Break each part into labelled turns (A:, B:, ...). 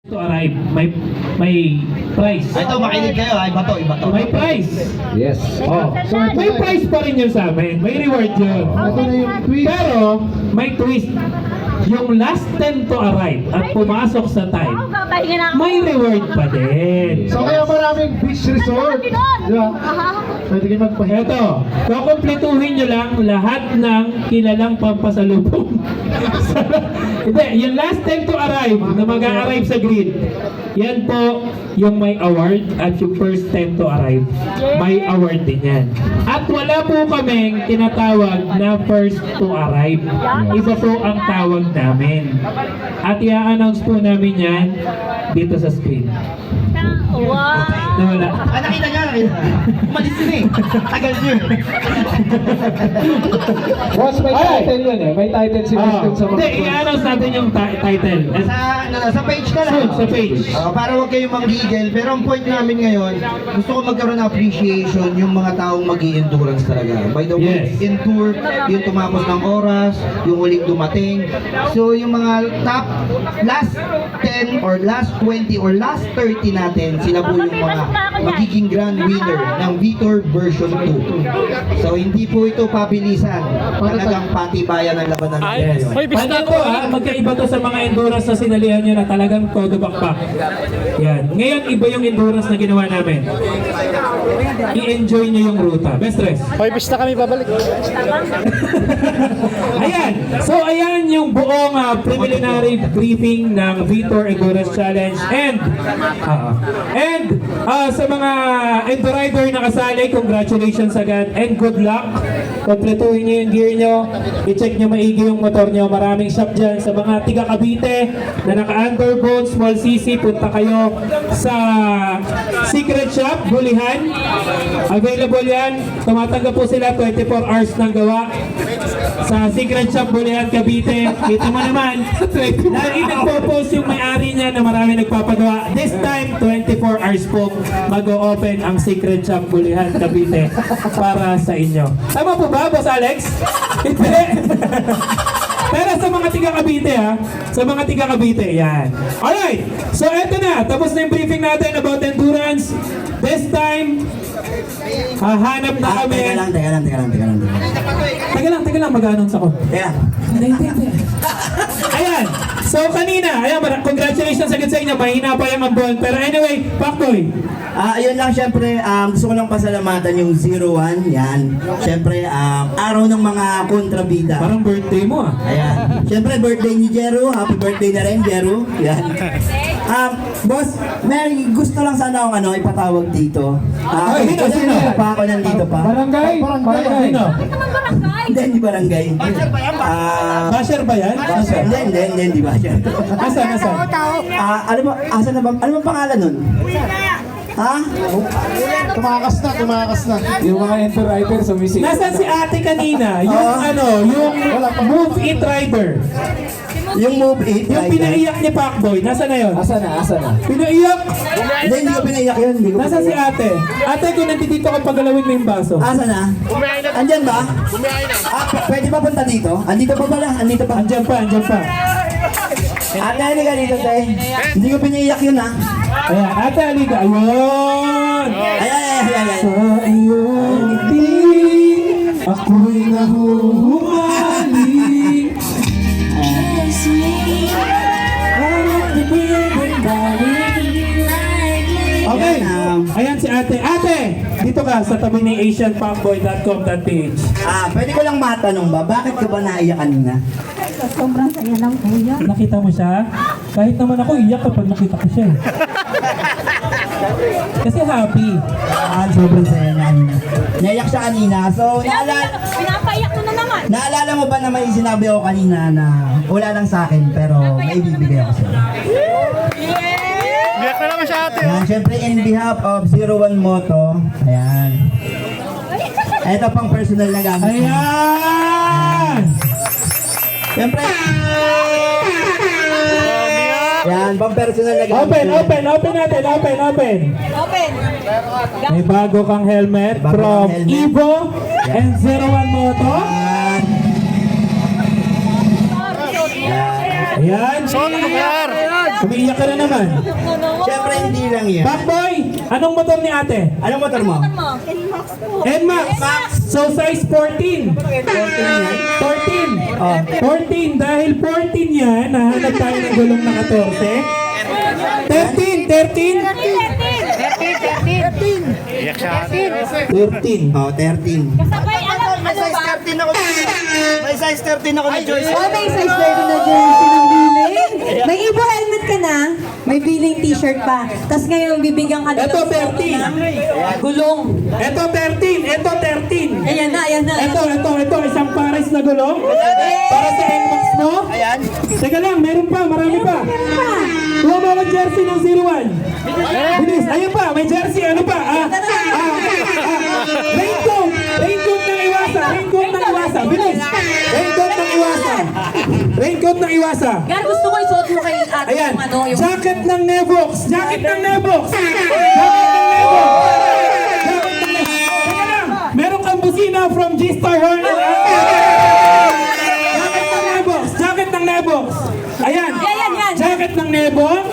A: To arrive, may price.
B: Ito, makinig kayo. Iba to.
A: May price.
C: Yes.
A: Oh, may price pa rin yun sa amin. May reward yun.
C: Ito na yung twist.
A: Pero, may twist. Yung last 10 to arrive at pumasok sa time, may reward pa din.
C: So kaya maraming beach resort. Yeah. Pwede kayo magpahinga.
A: Ito, kukumpletuhin nyo lang lahat ng kilalang pampasalubong. Hindi, yung last 10 to arrive na mag-a-arrive sa grid, yan po yung may award at yung first 10 to arrive, may award din yan. At wala po kaming tinatawag na first to arrive. Iba po ang tawag namin. At i-announce po namin yan dito sa screen.
D: Wow!
A: Nawala.
B: Nakita niya. Umalis yun eh. Tagal niyo.
C: Boss, may title yun eh. May title si Winston sa
A: Hindi, i-announce natin yung title.
B: Sa page ka lang.
A: Sa page.
B: Para wag kayong manggigil. Pero ang point namin ngayon, gusto ko magkaroon ng appreciation yung mga taong mag-i-endurance talaga. By the way,
A: Yes.
B: endure, yung tumapos ng oras, yung huling dumating. So yung mga top last 10 or last 20 or last 30 natin, sila po yung mga magiging grand winner ng Vitor version 2. So hindi po ito pabilisan. Talagang patibayan ng labanan
A: Yes. Paano to magkaiba to sa mga endurance na sinalihan nyo na talagang todo bakbak. Yan. Ngayon, iba yung endurance na ginawa namin. I-enjoy nyo yung ruta. Best dress.
C: Hoy, bis na kami babalik.
A: Ayan. So, ayan yung buong preliminary briefing ng Vitor Endurance Challenge. And sa mga endurider na kasali, congratulations agad and good luck. Kompletuhin nyo yung gear nyo. I-check nyo maigi yung motor nyo. Maraming shop dyan. Sa mga tiga Cavite na naka-underbone, small CC, punta kayo sa Secret Shop, Bulihan. Available yan. Tumatanggap po sila 24 hours ng gawa. Sa Secret Shop, Bulihan, Cavite. Kita mo naman, lagi nagpo-post yung may-ari niya na marami nagpapagawa. This time, 24 hours po mag-o-open ang Secret Shop, Bulihan, Cavite para sa inyo. Tama po ba, Boss Alex? Hindi. Pero sa mga tiga Cavite sa mga tiga Cavite, yan. Alright, so eto na, tapos na yung briefing natin about endurance. This time, hahanap na kami. Teka lang, mag-announce ako. Hindi. Ayan, so kanina, congratulations agad sa inyo, mahina pa yung ambon. Pero anyway, Pakboy.
E: Ayun lang, syempre, gusto ko lang pasalamatan yung 01, yan. Syempre, araw ng mga kontrabida.
A: Parang birthday mo
E: Ayan. Syempre, birthday ni Jero. Happy birthday na rin, Jero. Yan. Boss, may gusto lang sana akong ipatawag dito.
A: Sino?
E: Pa ako nandito pa.
A: Barangay. Sino?
E: Hindi barangay.
A: Basher ba yan?
E: Hindi basher.
A: Asan?
E: Ano ba pangalan nun? Ha?
C: Tumakas na.
F: Yung mga enter-rider sumisip.
A: Nasaan si ate kanina? Yung Move It Rider.
E: Yung Move It.
A: Yung pinaiyak ni Pakboy. Nasaan na yun?
F: Asa na?
A: Pinaiyak?
E: Hindi ko pinaiyak yun.
A: Nasaan si ate? Ate, kung nandito ka pagalawin mo yung baso.
E: Asa na? Andyan ba? Pwede pa punta dito? Andito pa pala? Andito pa.
A: Andyan pa.
E: Ate, halika dito, te. Hindi ko pinaiyak yun, ha?
A: Ayan, ate, halika. Ayun!
E: Ay.
A: Sa iyong ngiti, ako'y nahuhumalik. Okay, ayan si ate. Ate, dito ka sa tabi ni asianfuckboy.com.ph.
E: Pwede ko lang matanong ba, bakit ka ba naiyak kanina?
D: Sobrang saya lang kuya.
A: Nakita mo siya? Kahit naman ako iyak kapag nakita ko siya. Kasi happy.
E: Sobrang saya niya. Naiyak siya kanina. So,
D: Pinapaiyak mo na naman.
E: naalala mo ba na may sinabi ako kanina na wala lang sa akin pero may bibigay ako sa'yo?
C: Biyak na naman siya ate.
E: Yan, syempre in behalf of 01 Moto, ayan. Ito pang personal na gamit.
A: Ayan!
E: Syempre, yan, pang personal na gamit.
A: Open natin.
D: Open.
A: May bago kang helmet
E: Bago
A: from
E: kang helmet.
A: Evo and 01 Moto.
E: Yan.
A: Ayan.
C: Suot ang lugar.
A: Umiiyak ka na naman.
B: Siyempre hindi lang yan.
A: Backboy, anong motor ni ate?
B: Anong motor mo?
A: NMAX. So size 14. 14. 14. Dahil 14 yan, nahanap tayo ng gulong na 14. 13. 13.
B: Oh, 13.
D: Sabay, ano ba?
B: May size 13 ako ni Joyce.
G: Oh, may size 30 na jersey ng billing. May Ibo helmet ka na. May billing t-shirt pa. Tapos ngayon, bibigyan ka nila
A: Ito,
G: ng
A: 13.
G: gulong.
A: Ito 13.
G: Ayan na.
A: Ito, isang pares na gulong. Para sa NMAX mo.
B: Ayan.
A: Teka lang, meron pa, marami pa. Kuha mo ang jersey ng 01. Bilis, ayun pa, may jersey, ano pa? Raincoat ng Iwasa, bilis. Raincoat ng Iwasa.
G: Gar, gusto ko isuot mo kay ate
A: Ayan,
G: yung ano, yung...
A: jacket ng Nevox. Teka lang, meron kang busina from G-Star Hornet. Jacket ng Nevox. Ayan,
G: Yan.
A: jacket ng Nevox.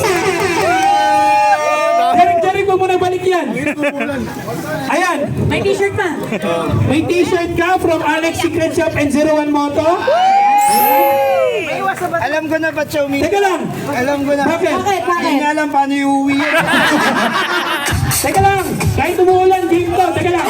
A: Jarik, mo muna balik yan. Ayan,
G: May t-shirt pa.
A: may t-shirt ka from Alex Secret Shop and 01 Moto.
B: Alam ko na ba, Chomi?
A: Teka lang,
B: Alam ko na.
A: bakit?
B: Hindi nga alam paano iuwi yun.
A: Teka lang, kahit umuulan, game to. Teka lang.